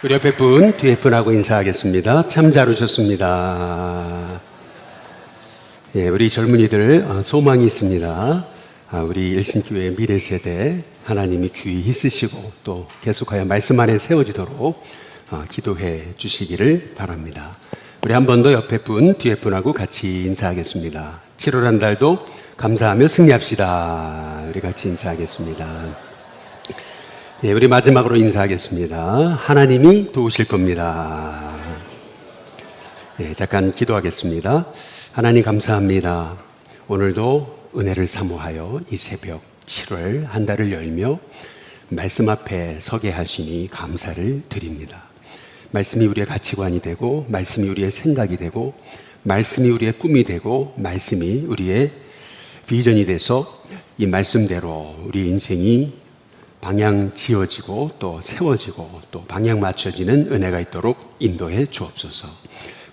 우리 옆에 분, 뒤에 분하고 인사하겠습니다. 참 잘 오셨습니다. 예, 우리 젊은이들 소망이 있습니다. 우리 일신교회 미래 세대 하나님이 귀히 쓰시고 또 계속하여 말씀 안에 세워지도록 기도해 주시기를 바랍니다. 우리 한 번 더 옆에 분, 뒤에 분하고 같이 인사하겠습니다. 7월 한 달도 감사하며 승리합시다. 우리 같이 인사하겠습니다. 예, 우리 마지막으로 인사하겠습니다. 하나님이 도우실 겁니다. 예, 잠깐 기도하겠습니다. 하나님 감사합니다. 오늘도 은혜를 사모하여 이 새벽 7월 한 달을 열며 말씀 앞에 서게 하시니 감사를 드립니다. 말씀이 우리의 가치관이 되고, 말씀이 우리의 생각이 되고, 말씀이 우리의 꿈이 되고, 말씀이 우리의 비전이 돼서 이 말씀대로 우리 인생이 방향 지어지고 또 세워지고 또 방향 맞춰지는 은혜가 있도록 인도해 주옵소서.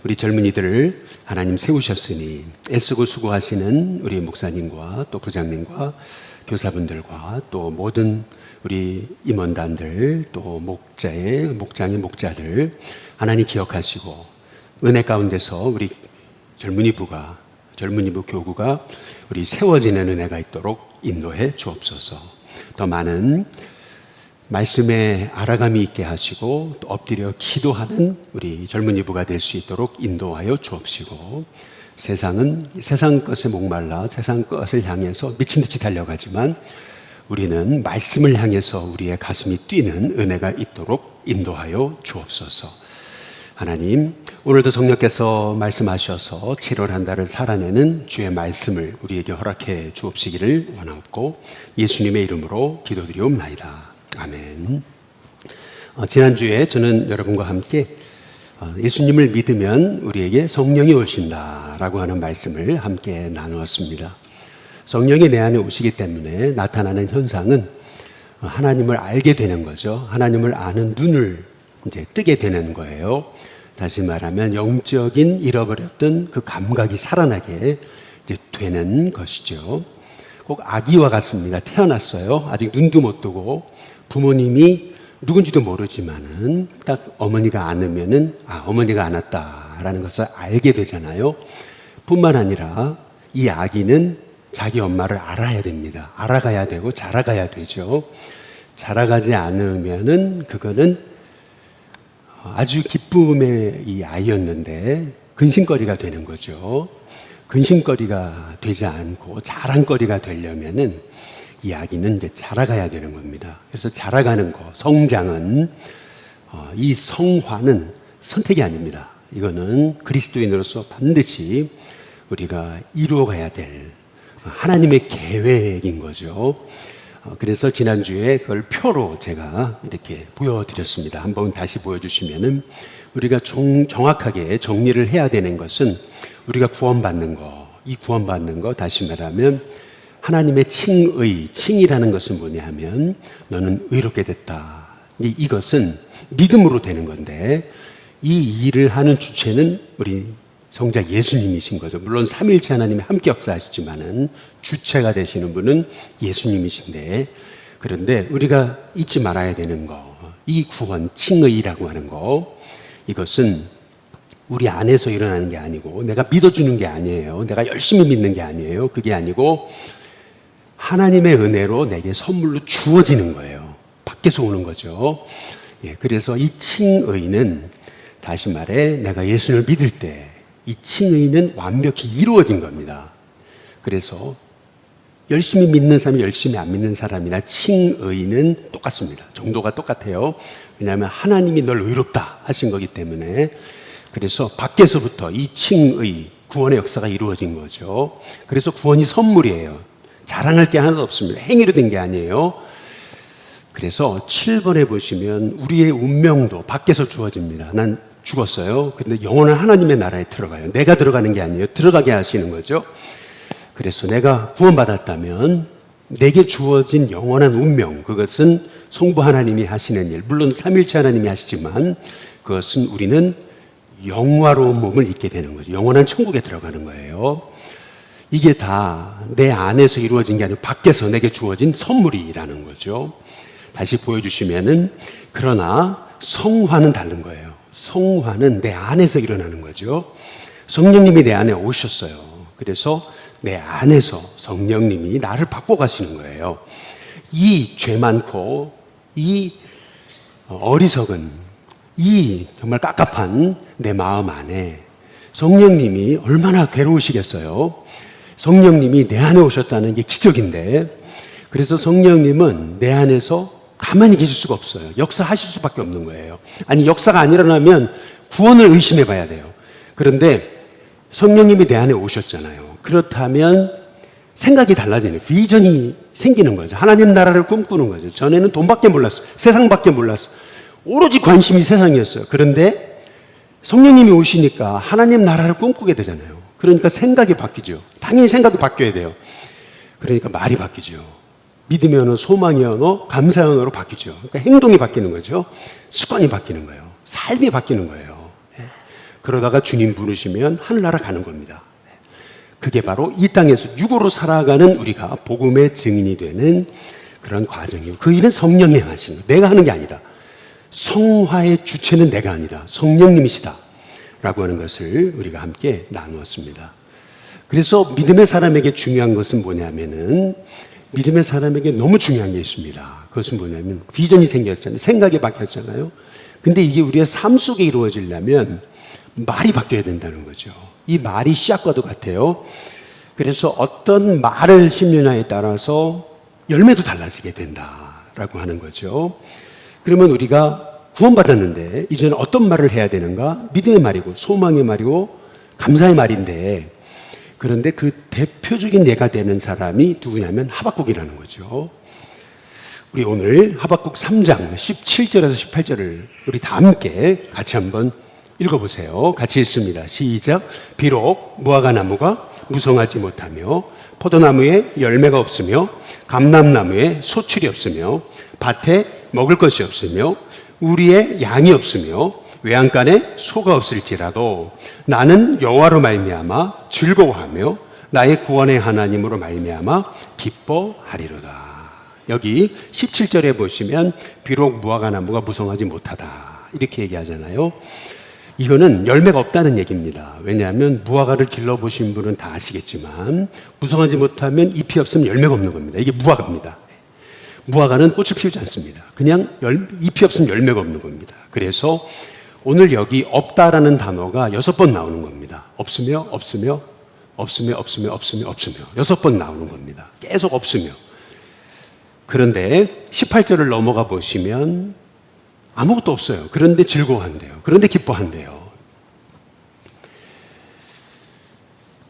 우리 젊은이들을 하나님 세우셨으니 애쓰고 수고하시는 우리 목사님과 또 부장님과 교사분들과 또 모든 우리 임원단들 또 목장의 목자들 하나님 기억하시고 은혜 가운데서 우리 젊은이 부 교구가 우리 세워지는 은혜가 있도록 인도해 주옵소서. 더 많은 말씀에 알아감이 있게 하시고 또 엎드려 기도하는 우리 젊은이 부가 될 수 있도록 인도하여 주옵시고, 세상은 세상 것에 목말라 세상 것을 향해서 미친 듯이 달려가지만 우리는 말씀을 향해서 우리의 가슴이 뛰는 은혜가 있도록 인도하여 주옵소서. 하나님, 오늘도 성령께서 말씀하셔서 7월 한 달을 살아내는 주의 말씀을 우리에게 허락해 주옵시기를 원하옵고 예수님의 이름으로 기도드리옵나이다. 아멘. 지난주에 저는 여러분과 함께 예수님을 믿으면 우리에게 성령이 오신다라고 하는 말씀을 함께 나누었습니다. 성령이 내 안에 오시기 때문에 나타나는 현상은 하나님을 알게 되는 거죠. 하나님을 아는 눈을 이제 뜨게 되는 거예요. 다시 말하면 영적인 잃어버렸던 그 감각이 살아나게 이제 되는 것이죠. 꼭 아기와 같습니다. 태어났어요. 아직 눈도 못 뜨고 부모님이 누군지도 모르지만은 딱 어머니가 안으면은 어머니가 안았다라는 것을 알게 되잖아요. 뿐만 아니라 이 아기는 자기 엄마를 알아야 됩니다. 알아가야 되고 자라가야 되죠. 자라가지 않으면은 그거는 아주 기쁨의 이 아이였는데 근심거리가 되는 거죠. 근심거리가 되지 않고 자랑거리가 되려면은 이 아기는 이제 자라가야 되는 겁니다. 그래서 자라가는 거, 성장은 이 성화는 선택이 아닙니다. 이거는 그리스도인으로서 반드시 우리가 이루어가야 될 하나님의 계획인 거죠. 그래서 지난주에 그걸 표로 제가 이렇게 보여드렸습니다. 한번 다시 보여주시면은 우리가 정확하게 정리를 해야 되는 것은 우리가 구원받는 거, 이 구원받는 거 다시 말하면 하나님의 칭이라는 것은 뭐냐 하면 너는 의롭게 됐다. 이것은 믿음으로 되는 건데 이 일을 하는 주체는 우리 성자 예수님이신 거죠. 물론 삼위일체 하나님이 함께 역사하시지만은 주체가 되시는 분은 예수님이신데, 그런데 우리가 잊지 말아야 되는 거, 이 구원, 칭의라고 하는 거, 이것은 우리 안에서 일어나는 게 아니고 내가 믿어주는 게 아니에요. 내가 열심히 믿는 게 아니에요. 그게 아니고 하나님의 은혜로 내게 선물로 주어지는 거예요. 밖에서 오는 거죠. 예, 그래서 이 칭의는 다시 말해 내가 예수를 믿을 때 이 칭의는 완벽히 이루어진 겁니다. 그래서 열심히 믿는 사람이 열심히 안 믿는 사람이나 칭의는 똑같습니다. 정도가 똑같아요. 왜냐하면 하나님이 널 의롭다 하신 거기 때문에. 그래서 밖에서부터 이 칭의, 구원의 역사가 이루어진 거죠. 그래서 구원이 선물이에요. 자랑할 게 하나도 없습니다. 행위로 된 게 아니에요. 그래서 7번에 보시면 우리의 운명도 밖에서 주어집니다. 난 죽었어요. 근데 영원한 하나님의 나라에 들어가요. 내가 들어가는 게 아니에요. 들어가게 하시는 거죠. 그래서 내가 구원받았다면 내게 주어진 영원한 운명, 그것은 성부 하나님이 하시는 일, 물론 삼위일체 하나님이 하시지만 그것은 우리는 영화로운 몸을 입게 되는 거죠. 영원한 천국에 들어가는 거예요. 이게 다 내 안에서 이루어진 게 아니고 밖에서 내게 주어진 선물이라는 거죠. 다시 보여주시면은, 그러나 성화는 다른 거예요. 성화는 내 안에서 일어나는 거죠. 성령님이 내 안에 오셨어요. 그래서 내 안에서 성령님이 나를 바꿔가시는 거예요. 이 죄 많고 이 어리석은 이 정말 깝깝한 내 마음 안에 성령님이 얼마나 괴로우시겠어요. 성령님이 내 안에 오셨다는 게 기적인데, 그래서 성령님은 내 안에서 가만히 계실 수가 없어요. 역사하실 수밖에 없는 거예요. 아니, 역사가 안 일어나면 구원을 의심해 봐야 돼요. 그런데 성령님이 내 안에 오셨잖아요. 그렇다면 생각이 달라지는, 비전이 생기는 거죠. 하나님 나라를 꿈꾸는 거죠. 전에는 돈밖에 몰랐어요. 세상밖에 몰랐어요. 오로지 관심이 세상이었어요. 그런데 성령님이 오시니까 하나님 나라를 꿈꾸게 되잖아요. 그러니까 생각이 바뀌죠. 당연히 생각이 바뀌어야 돼요. 그러니까 말이 바뀌죠. 믿음의 언어, 소망의 언어, 감사의 언어로 바뀌죠. 그러니까 행동이 바뀌는 거죠. 습관이 바뀌는 거예요. 삶이 바뀌는 거예요. 그러다가 주님 부르시면 하늘나라 가는 겁니다. 그게 바로 이 땅에서 육으로 살아가는 우리가 복음의 증인이 되는 그런 과정이에요. 그 일은 성령이 하시는 거예요. 내가 하는 게 아니다. 성화의 주체는 내가 아니다. 성령님이시다. 라고 하는 것을 우리가 함께 나누었습니다. 그래서 믿음의 사람에게 중요한 것은 뭐냐면은, 믿음의 사람에게 너무 중요한 게 있습니다. 그것은 뭐냐면 비전이 생겼잖아요. 생각이 바뀌었잖아요. 근데 이게 우리의 삶 속에 이루어지려면 말이 바뀌어야 된다는 거죠. 이 말이 씨앗과도 같아요. 그래서 어떤 말을 심느냐에 따라서 열매도 달라지게 된다라고 하는 거죠. 그러면 우리가 구원받았는데 이제는 어떤 말을 해야 되는가? 믿음의 말이고 소망의 말이고 감사의 말인데, 그런데 그 대표적인 예가 되는 사람이 누구냐면 하박국이라는 거죠. 우리 오늘 하박국 3장 17절에서 18절을 우리 다 함께 같이 한번 읽어보세요. 같이 읽습니다. 시작. 비록 무화과 나무가 무성하지 못하며 포도나무에 열매가 없으며 감람나무에 소출이 없으며 밭에 먹을 것이 없으며 우리의 양이 없으며 외양간에 소가 없을지라도 나는 여호와로 말미암아 즐거워하며 나의 구원의 하나님으로 말미암아 기뻐하리로다. 여기 17절에 보시면 비록 무화과 나무가 무성하지 못하다 이렇게 얘기하잖아요. 이거는 열매가 없다는 얘기입니다. 왜냐하면 무화과를 길러보신 분은 다 아시겠지만 무성하지 못하면 잎이 없으면 열매가 없는 겁니다. 이게 무화과입니다. 무화과는 꽃을 피우지 않습니다. 그냥 잎이 없으면 열매가 없는 겁니다. 그래서 오늘 여기 없다라는 단어가 6번 나오는 겁니다. 없으며 없으며 없으며 없으며 없으며 없으며 6번 나오는 겁니다. 계속 없으며. 그런데 18절을 넘어가 보시면 아무것도 없어요. 그런데 즐거워한대요. 그런데 기뻐한대요.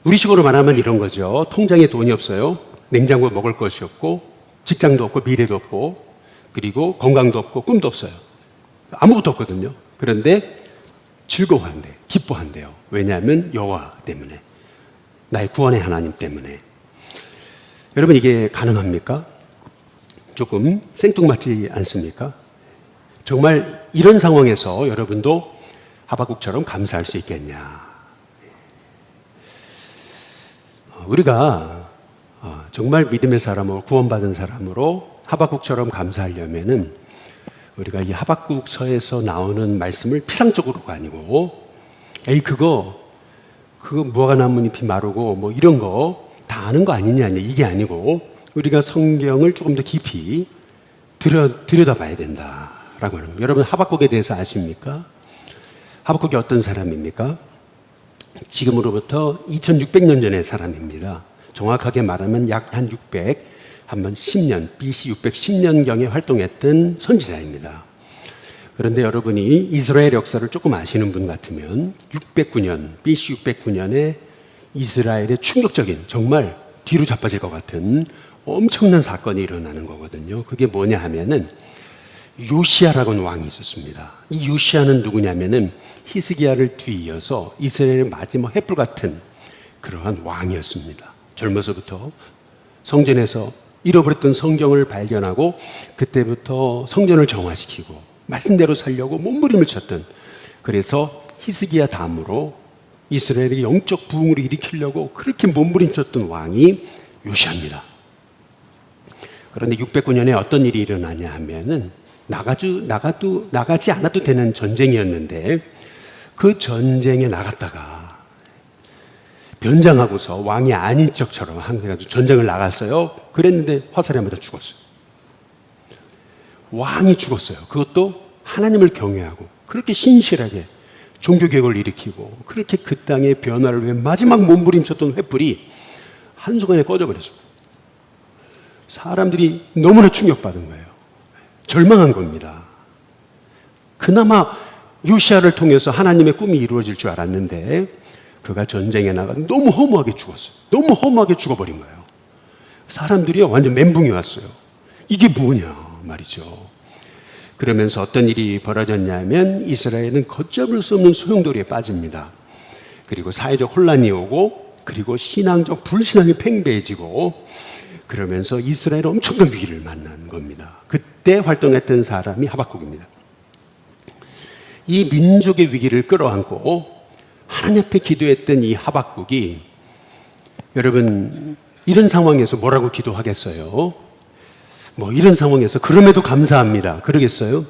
우리식으로 말하면 이런 거죠. 통장에 돈이 없어요. 냉장고에 먹을 것이 없고 직장도 없고 미래도 없고 그리고 건강도 없고 꿈도 없어요. 아무것도 없거든요. 그런데 즐거워한대요. 기뻐한대요. 왜냐하면 여호와 때문에, 나의 구원의 하나님 때문에. 여러분, 이게 가능합니까? 조금 생뚱맞지 않습니까? 정말 이런 상황에서 여러분도 하박국처럼 감사할 수 있겠냐? 우리가 정말 믿음의 사람으로, 구원받은 사람으로 하박국처럼 감사하려면은 우리가 이 하박국서에서 나오는 말씀을 피상적으로가 아니고, 그거 무화과 나뭇잎이 마르고 뭐 이런 거 다 아는 거 아니냐, 이게 아니고 우리가 성경을 조금 더 깊이 들여다봐야 된다라고 하는 거예요. 여러분, 하박국에 대해서 아십니까? 하박국이 어떤 사람입니까? 지금으로부터 2600년 전의 사람입니다. 정확하게 말하면 약 한 10년, BC 610년경에 활동했던 선지자입니다. 그런데 여러분이 이스라엘 역사를 조금 아시는 분 같으면 609년, BC 609년에 이스라엘의 충격적인, 정말 뒤로 자빠질 것 같은 엄청난 사건이 일어나는 거거든요. 그게 뭐냐 하면은 요시야라고 하는 왕이 있었습니다. 이 요시야는 누구냐면은 히스기야를 뒤이어서 이스라엘의 마지막 횃불 같은 그러한 왕이었습니다. 젊어서부터 성전에서 잃어버렸던 성경을 발견하고 그때부터 성전을 정화시키고 말씀대로 살려고 몸부림을 쳤던, 그래서 히스기야 다음으로 이스라엘의 영적 부흥을 일으키려고 그렇게 몸부림쳤던 왕이 요시야입니다. 그런데 609년에 어떤 일이 일어나냐 하면은 나가지 않아도 되는 전쟁이었는데 그 전쟁에 나갔다가 변장하고서 왕이 아닌 척처럼 해가지고 전쟁을 나갔어요. 그랬는데 화살에 맞아 죽었어요. 왕이 죽었어요. 그것도 하나님을 경외하고 그렇게 신실하게 종교개혁을 일으키고 그렇게 그 땅의 변화를 위해 마지막 몸부림쳤던 횃불이 한순간에 꺼져버렸어요. 사람들이 너무나 충격받은 거예요. 절망한 겁니다. 그나마 요시야를 통해서 하나님의 꿈이 이루어질 줄 알았는데 그가 전쟁에 나가 너무 허무하게 죽었어요. 너무 허무하게 죽어버린 거예요. 사람들이 완전 멘붕이 왔어요. 이게 뭐냐 말이죠. 그러면서 어떤 일이 벌어졌냐면 이스라엘은 걷잡을 수 없는 소용돌이에 빠집니다. 그리고 사회적 혼란이 오고 그리고 신앙적 불신앙이 팽배해지고 그러면서 이스라엘은 엄청난 위기를 만난 겁니다. 그때 활동했던 사람이 하박국입니다. 이 민족의 위기를 끌어안고 하나님 앞에 기도했던 이 하박국이 여러분 이런 상황에서 뭐라고 기도하겠어요? 뭐 이런 상황에서 그럼에도 감사합니다. 그러겠어요?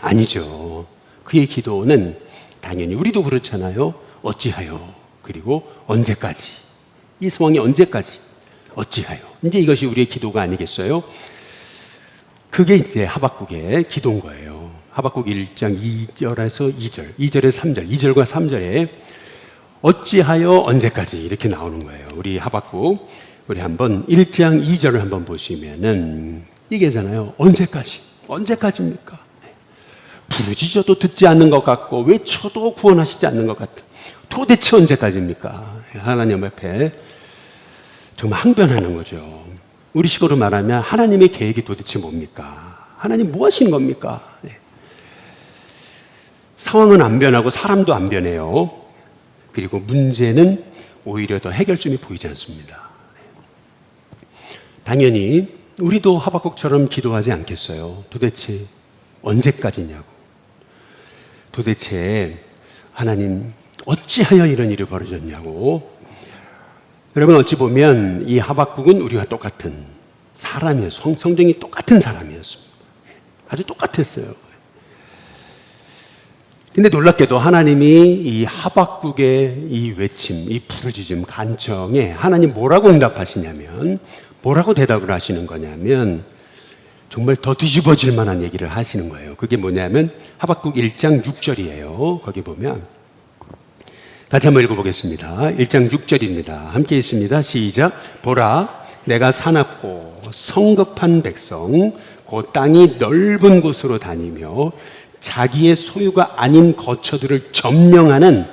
아니죠. 그의 기도는 당연히 우리도 그렇잖아요. 어찌하여 그리고 언제까지 이 상황이 언제까지 어찌하여 이제 이것이 우리의 기도가 아니겠어요? 그게 이제 하박국의 기도인 거예요. 하박국 1장 2절에서 2절, 2절에서 3절, 2절과 3절에 어찌하여 언제까지 이렇게 나오는 거예요. 우리 하박국 우리 한번 1장 2절을 한번 보시면은 이게잖아요. 언제까지입니까? 부르짖어도 듣지 않는 것 같고 외쳐도 구원하시지 않는 것 같은 도대체 언제까지입니까? 하나님 앞에 정말 항변하는 거죠. 우리 식으로 말하면 하나님의 계획이 도대체 뭡니까? 하나님 뭐 하시는 겁니까? 네. 상황은 안 변하고 사람도 안 변해요. 그리고 문제는 오히려 더 해결점이 보이지 않습니다. 당연히 우리도 하박국처럼 기도하지 않겠어요. 도대체 언제까지냐고. 도대체 하나님 어찌하여 이런 일이 벌어졌냐고. 여러분 어찌 보면 이 하박국은 우리와 똑같은 사람이었어요. 성정이 똑같은 사람이었습니다. 아주 똑같았어요. 근데 놀랍게도 하나님이 이 하박국의 이 외침, 이 부르짖음, 간청에 하나님 뭐라고 응답하시냐면 뭐라고 대답을 하시는 거냐면 정말 더 뒤집어질 만한 얘기를 하시는 거예요. 그게 뭐냐면 하박국 1장 6절이에요. 거기 보면 같이 한번 읽어보겠습니다. 1장 6절입니다. 함께 있습니다. 시작. 보라, 내가 사납고 성급한 백성, 그 땅이 넓은 곳으로 다니며 자기의 소유가 아닌 거처들을 점령하는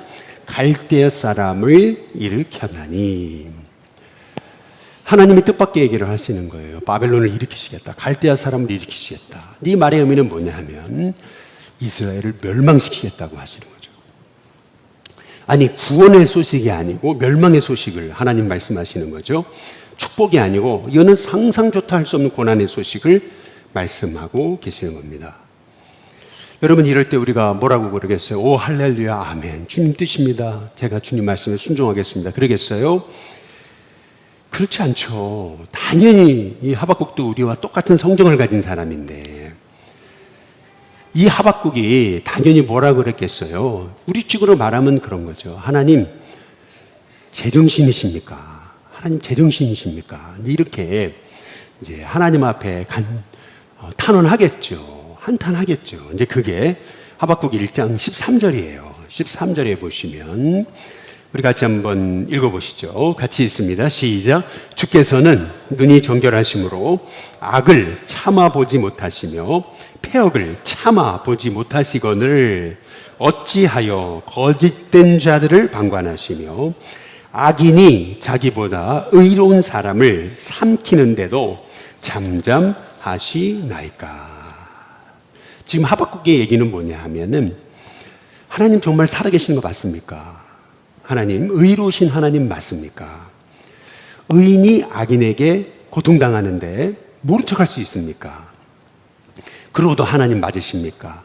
갈대아 사람을 일으켰나니. 하나님이 뜻밖의 얘기를 하시는 거예요. 바벨론을 일으키시겠다. 갈대아 사람을 일으키시겠다. 이 말의 의미는 뭐냐 하면 이스라엘을 멸망시키겠다고 하시는 거죠. 아니 구원의 소식이 아니고 멸망의 소식을 하나님 말씀하시는 거죠. 축복이 아니고 이거는 상상조차 할 수 없는 고난의 소식을 말씀하고 계시는 겁니다. 여러분 이럴 때 우리가 뭐라고 그러겠어요? 오 할렐루야 아멘 주님 뜻입니다. 제가 주님 말씀에 순종하겠습니다. 그러겠어요? 그렇지 않죠. 당연히 이 하박국도 우리와 똑같은 성정을 가진 사람인데 이 하박국이 당연히 뭐라고 그랬겠어요? 우리 쪽으로 말하면 그런 거죠. 하나님 제정신이십니까? 하나님 제정신이십니까? 이렇게 이제 하나님 앞에 탄원하겠죠. 한탄하겠죠. 이제 그게 하박국 1장 13절이에요. 13절에 보시면 우리 같이 한번 읽어보시죠. 같이 있습니다. 시작. 주께서는 눈이 정결하심으로 악을 참아보지 못하시며 폐역을 참아보지 못하시거늘 어찌하여 거짓된 자들을 방관하시며 악인이 자기보다 의로운 사람을 삼키는데도 잠잠하시나이까. 지금 하박국의 얘기는 뭐냐 하면은 하나님 정말 살아계시는 거 맞습니까? 하나님 의로우신 하나님 맞습니까? 의인이 악인에게 고통당하는데 모른 척할 수 있습니까? 그러고도 하나님 맞으십니까?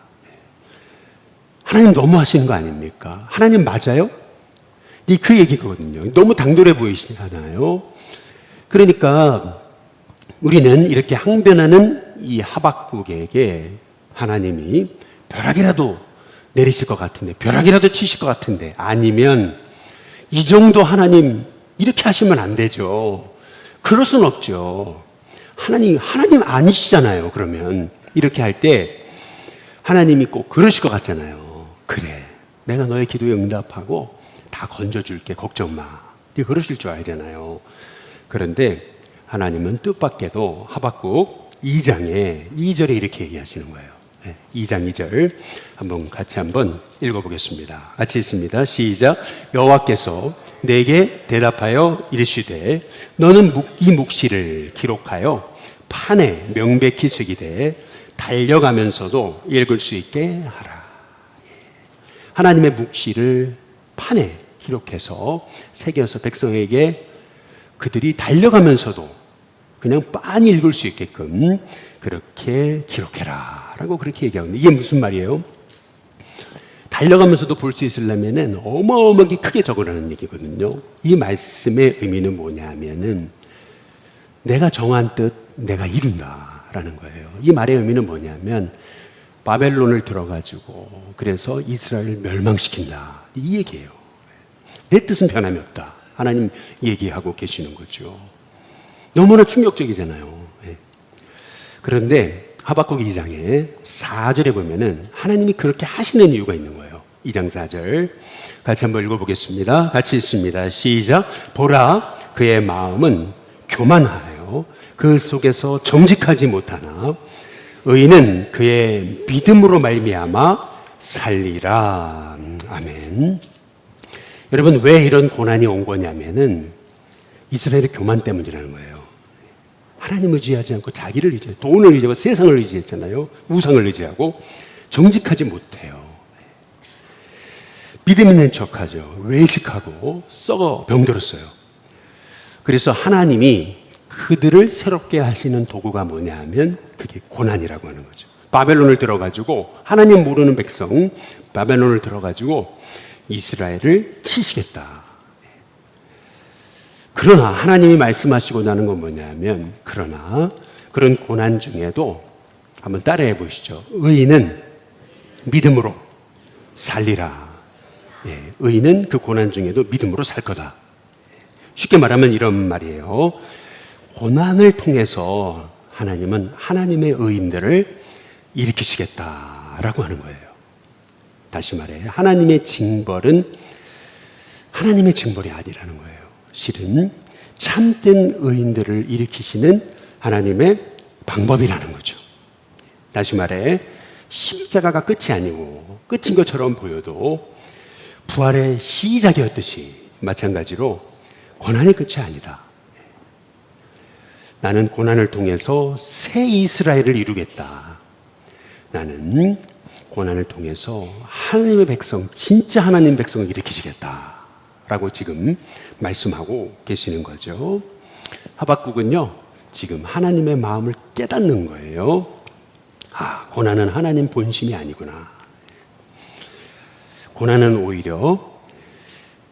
하나님 너무하시는 거 아닙니까? 하나님 맞아요? 그 얘기거든요. 너무 당돌해 보이시잖아요. 그러니까 우리는 이렇게 항변하는 이 하박국에게 하나님이 벼락이라도 내리실 것 같은데, 벼락이라도 치실 것 같은데, 아니면 이 정도 하나님 이렇게 하시면 안 되죠. 그럴 수는 없죠. 하나님 아니시잖아요. 그러면 이렇게 할 때 하나님이 꼭 그러실 것 같잖아요. 그래, 내가 너의 기도에 응답하고 다 건져줄게, 걱정 마. 그러실 줄 알잖아요. 그런데 하나님은 뜻밖에도 하박국 2장에 2절에 이렇게 얘기하시는 거예요. 2장 2절 같이 한번 읽어보겠습니다. 같이 읽습니다. 시작. 여호와께서 내게 대답하여 이르시되 너는 이 묵시를 기록하여 판에 명백히 쓰기되 달려가면서도 읽을 수 있게 하라. 하나님의 묵시를 판에 기록해서 새겨서 백성에게 그들이 달려가면서도 그냥 빤히 읽을 수 있게끔 그렇게 기록해라 라고 그렇게 얘기하거든요. 이게 무슨 말이에요? 달려가면서도 볼 수 있으려면 어마어마하게 크게 적으라는 얘기거든요. 이 말씀의 의미는 뭐냐면은 내가 정한 뜻 내가 이룬다 라는 거예요. 이 말의 의미는 뭐냐면 바벨론을 들어가지고 그래서 이스라엘을 멸망시킨다 이 얘기예요. 내 뜻은 변함이 없다. 하나님 얘기하고 계시는 거죠. 너무나 충격적이잖아요. 그런데 하박국 2장에 4절에 보면은 하나님이 그렇게 하시는 이유가 있는 거예요. 2장 4절 같이 한번 읽어보겠습니다. 같이 읽습니다. 시작. 보라 그의 마음은 교만하여 그 속에서 정직하지 못하나 의인은 그의 믿음으로 말미암아 살리라. 아멘. 여러분 왜 이런 고난이 온 거냐면은 이스라엘의 교만 때문이라는 거예요. 하나님 의지하지 않고 자기를 의지하고 돈을 의지하고 세상을 의지했잖아요. 우상을 의지하고 정직하지 못해요. 믿음 있는 척하죠. 외식하고 썩어 병들었어요. 그래서 하나님이 그들을 새롭게 하시는 도구가 뭐냐 하면 그게 고난이라고 하는 거죠. 바벨론을 들어가지고 하나님 모르는 백성 바벨론을 들어가지고 이스라엘을 치시겠다. 그러나 하나님이 말씀하시고 나는 건 뭐냐면 그러나 그런 고난 중에도 한번 따라해 보시죠. 의인은 믿음으로 살리라. 의인은 그 고난 중에도 믿음으로 살 거다. 쉽게 말하면 이런 말이에요. 고난을 통해서 하나님은 하나님의 의인들을 일으키시겠다라고 하는 거예요. 다시 말해 하나님의 징벌은 하나님의 징벌이 아니라는 거예요. 실은 참된 의인들을 일으키시는 하나님의 방법이라는 거죠. 다시 말해 십자가가 끝이 아니고 끝인 것처럼 보여도 부활의 시작이었듯이 마찬가지로 고난이 끝이 아니다. 나는 고난을 통해서 새 이스라엘을 이루겠다. 나는 고난을 통해서 하나님의 백성, 진짜 하나님 백성을 일으키시겠다. 라고 지금 말씀하고 계시는 거죠. 하박국은요, 지금 하나님의 마음을 깨닫는 거예요. 아, 고난은 하나님 본심이 아니구나. 고난은 오히려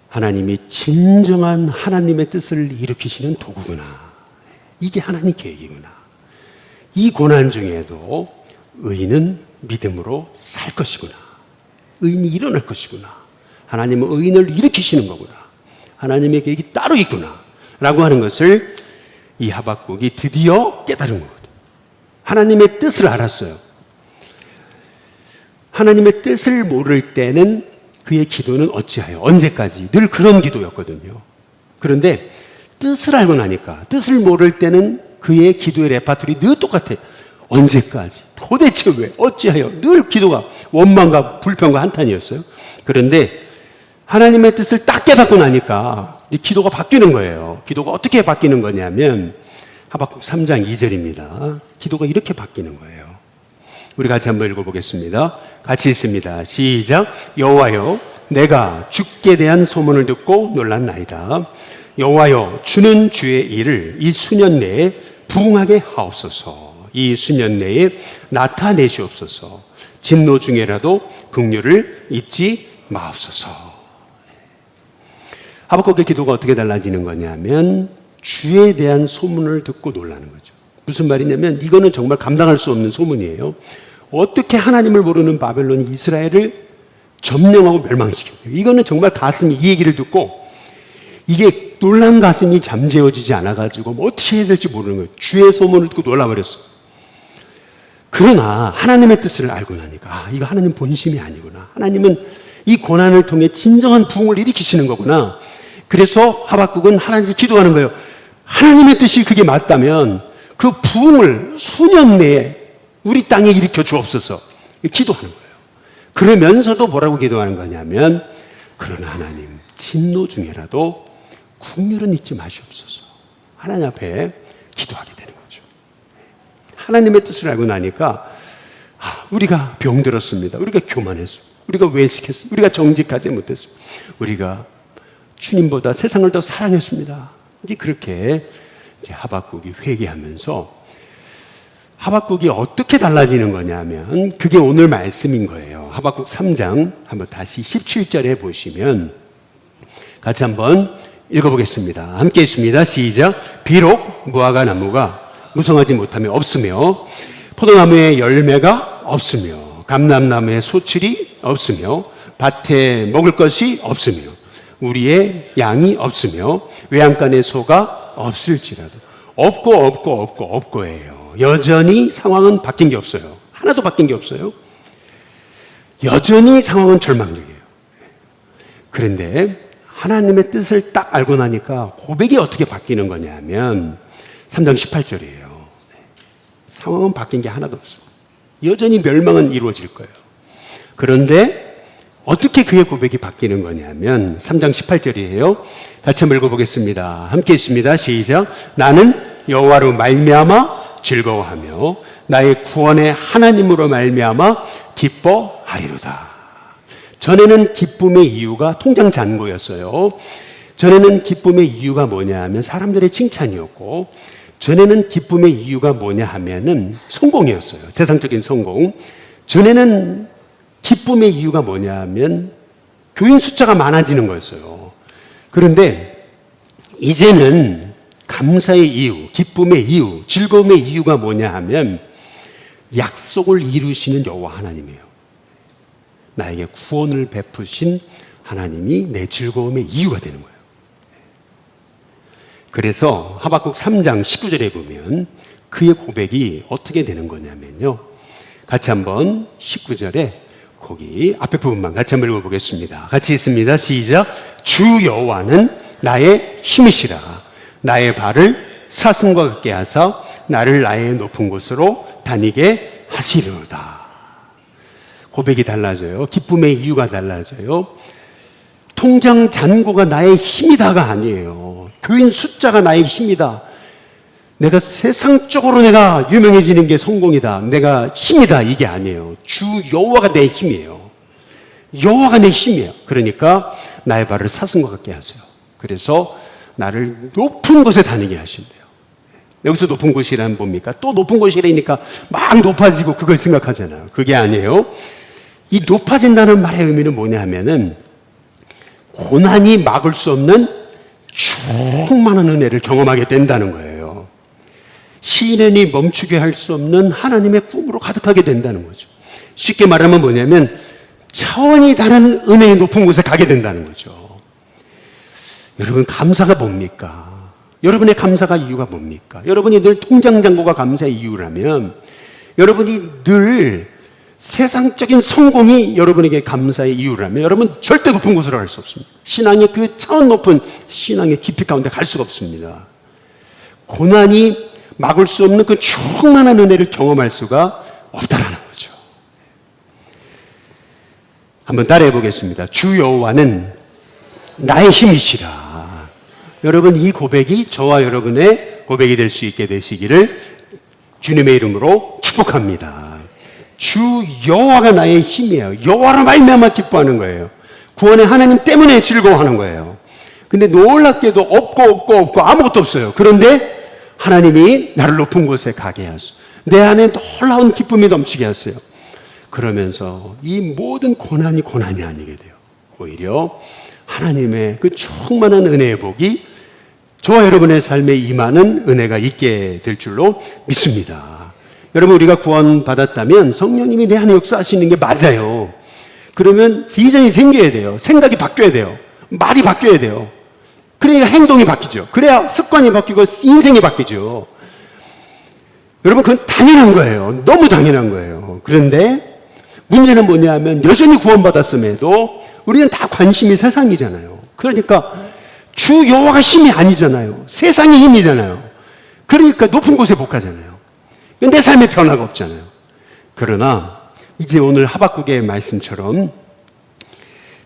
하나님이 진정한 하나님의 뜻을 일으키시는 도구구나. 이게 하나님 계획이구나. 이 고난 중에도 의인은 믿음으로 살 것이구나. 의인이 일어날 것이구나. 하나님은 의인을 일으키시는 거구나. 하나님의 계획이 따로 있구나. 라고 하는 것을 이 하박국이 드디어 깨달은 거거든요. 하나님의 뜻을 알았어요. 하나님의 뜻을 모를 때는 그의 기도는 어찌하여 언제까지 늘 그런 기도였거든요. 그런데 뜻을 알고 나니까 뜻을 모를 때는 그의 기도의 레파토리 늘 똑같아요. 언제까지? 도대체 왜? 어찌하여? 늘 기도가 원망과 불평과 한탄이었어요. 그런데 하나님의 뜻을 딱 깨닫고 나니까 기도가 바뀌는 거예요. 기도가 어떻게 바뀌는 거냐면 하박국 3장 2절입니다. 기도가 이렇게 바뀌는 거예요. 우리 같이 한번 읽어보겠습니다. 같이 읽습니다. 시작. 여호와여 내가 주께 대한 소문을 듣고 놀랐나이다. 여호와여 주는 주의 일을 이 수년 내에 부응하게 하옵소서. 이 수년 내에 나타내시옵소서. 진노 중에라도 긍휼을 잊지 마옵소서. 하박국의 기도가 어떻게 달라지는 거냐면 주에 대한 소문을 듣고 놀라는 거죠. 무슨 말이냐면 이거는 정말 감당할 수 없는 소문이에요. 어떻게 하나님을 모르는 바벨론이 이스라엘을 점령하고 멸망시켰어요. 이거는 정말 가슴이, 이 얘기를 듣고 이게 놀란 가슴이 잠재워지지 않아가지고 뭐 어떻게 해야 될지 모르는 거예요. 주의 소문을 듣고 놀라버렸어요. 그러나 하나님의 뜻을 알고 나니까 이거 하나님 본심이 아니구나. 하나님은 이 고난을 통해 진정한 부흥을 일으키시는 거구나. 그래서 하박국은 하나님께 기도하는 거예요. 하나님의 뜻이 그게 맞다면 그 부흥을 수년 내에 우리 땅에 일으켜 주옵소서. 기도하는 거예요. 그러면서도 뭐라고 기도하는 거냐면, 그러나 하나님, 진노 중에라도 국률은 잊지 마시옵소서. 하나님 앞에 기도하게 되는 거죠. 하나님의 뜻을 알고 나니까 우리가 병들었습니다. 우리가 교만했습니다. 우리가 외식했습니다. 우리가 정직하지 못했습니다. 우리가 주님보다 세상을 더 사랑했습니다. 이제 그렇게 이제 하박국이 회개하면서, 하박국이 어떻게 달라지는 거냐면 그게 오늘 말씀인 거예요. 하박국 3장 한번 다시 17절에 보시면 같이 한번 읽어보겠습니다. 함께 있습니다. 시작. 비록 무화과 나무가 무성하지 못하며 없으며 포도나무에 열매가 없으며 감람나무에 소출이 없으며 밭에 먹을 것이 없으며 우리의 양이 없으며 외양간에 소가 없을지라도, 없고예요. 여전히 상황은 바뀐 게 없어요. 하나도 바뀐 게 없어요. 여전히 상황은 절망적이에요. 그런데 하나님의 뜻을 딱 알고 나니까 고백이 어떻게 바뀌는 거냐면 3장 18절이에요. 상황은 바뀐 게 하나도 없어요. 여전히 멸망은 이루어질 거예요. 그런데 어떻게 그의 고백이 바뀌는 거냐면 3장 18절이에요. 같이 한번 읽어보겠습니다. 함께 있습니다. 시작. 나는 여호와로 말미암아 즐거워하며 나의 구원의 하나님으로 말미암아 기뻐하리로다. 전에는 기쁨의 이유가 통장 잔고였어요. 전에는 기쁨의 이유가 뭐냐 하면 사람들의 칭찬이었고, 전에는 기쁨의 이유가 뭐냐 하면은 성공이었어요. 세상적인 성공. 전에는 기쁨의 이유가 뭐냐 하면 교인 숫자가 많아지는 거였어요. 그런데 이제는 감사의 이유, 기쁨의 이유, 즐거움의 이유가 뭐냐 하면 약속을 이루시는 여호와 하나님이에요. 나에게 구원을 베푸신 하나님이 내 즐거움의 이유가 되는 거예요. 그래서 하박국 3장 19절에 보면 그의 고백이 어떻게 되는 거냐면요. 같이 한번 19절에 거기 앞에 부분만 같이 한번 읽어보겠습니다. 같이 있습니다. 시작. 주 여호와는 나의 힘이시라. 나의 발을 사슴과 같게 하사 나를 나의 높은 곳으로 다니게 하시리로다. 고백이 달라져요. 기쁨의 이유가 달라져요. 통장 잔고가 나의 힘이다가 아니에요. 교인 숫자가 나의 힘이다. 내가 세상적으로 내가 유명해지는 게 성공이다. 내가 힘이다. 이게 아니에요. 주 여호와가 내 힘이에요. 여호와가 내 힘이에요. 그러니까 나의 발을 사슴과 같게 하세요. 그래서 나를 높은 곳에 다니게 하신대요. 여기서 높은 곳이란 뭡니까? 또 높은 곳이라니까 막 높아지고 그걸 생각하잖아요. 그게 아니에요. 이 높아진다는 말의 의미는 뭐냐 하면은 고난이 막을 수 없는 충만한 은혜를 경험하게 된다는 거예요. 시련이 멈추게 할 수 없는 하나님의 꿈으로 가득하게 된다는 거죠. 쉽게 말하면 뭐냐면 차원이 다른 은혜의 높은 곳에 가게 된다는 거죠. 여러분, 감사가 뭡니까? 여러분의 감사가 이유가 뭡니까? 여러분이 늘 통장 잔고가 감사의 이유라면, 여러분이 늘 세상적인 성공이 여러분에게 감사의 이유라면 여러분 절대 높은 곳으로 갈 수 없습니다. 신앙의 그 차원 높은 신앙의 깊이 가운데 갈 수가 없습니다. 고난이 막을 수 없는 그 충만한 은혜를 경험할 수가 없다라는 거죠. 한번 따라해 보겠습니다. 주 여호와는 나의 힘이시라. 여러분, 이 고백이 저와 여러분의 고백이 될 수 있게 되시기를 주님의 이름으로 축복합니다. 주 여호와가 나의 힘이에요. 여호와로 말미암아 기뻐하는 거예요. 구원의 하나님 때문에 즐거워하는 거예요. 근데 놀랍게도 없고 아무것도 없어요. 그런데 하나님이 나를 높은 곳에 가게 하소서. 내 안에 놀라운 기쁨이 넘치게 하세요. 그러면서 이 모든 고난이 고난이 아니게 돼요. 오히려 하나님의 그 충만한 은혜의 복이 저와 여러분의 삶에 임하는 은혜가 있게 될 줄로 믿습니다. 여러분, 우리가 구원받았다면 성령님이 내 안에 역사하시는 게 맞아요. 그러면 비전이 생겨야 돼요. 생각이 바뀌어야 돼요. 말이 바뀌어야 돼요. 그러니까 행동이 바뀌죠. 그래야 습관이 바뀌고 인생이 바뀌죠. 여러분, 그건 당연한 거예요. 너무 당연한 거예요. 그런데 문제는 뭐냐면 여전히 구원받았음에도 우리는 다 관심이 세상이잖아요. 그러니까 주 여호와가 힘이 아니잖아요. 세상의 힘이잖아요. 그러니까 높은 곳에 못 가잖아요. 내 삶에 변화가 없잖아요. 그러나 이제 오늘 하박국의 말씀처럼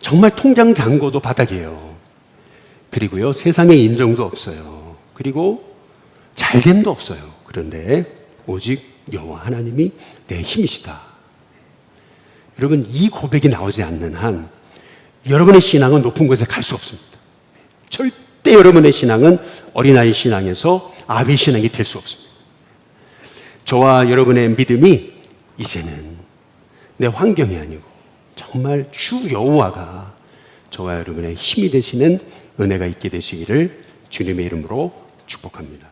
정말 통장 잔고도 바닥이에요. 그리고요, 세상의 인정도 없어요. 그리고 잘됨도 없어요. 그런데 오직 여호와 하나님이 내 힘이시다. 여러분, 이 고백이 나오지 않는 한 여러분의 신앙은 높은 곳에 갈 수 없습니다. 절대 여러분의 신앙은 어린아이 신앙에서 아비 신앙이 될 수 없습니다. 저와 여러분의 믿음이 이제는 내 환경이 아니고 정말 주 여호와가 저와 여러분의 힘이 되시는 은혜가 있게 되시기를 주님의 이름으로 축복합니다.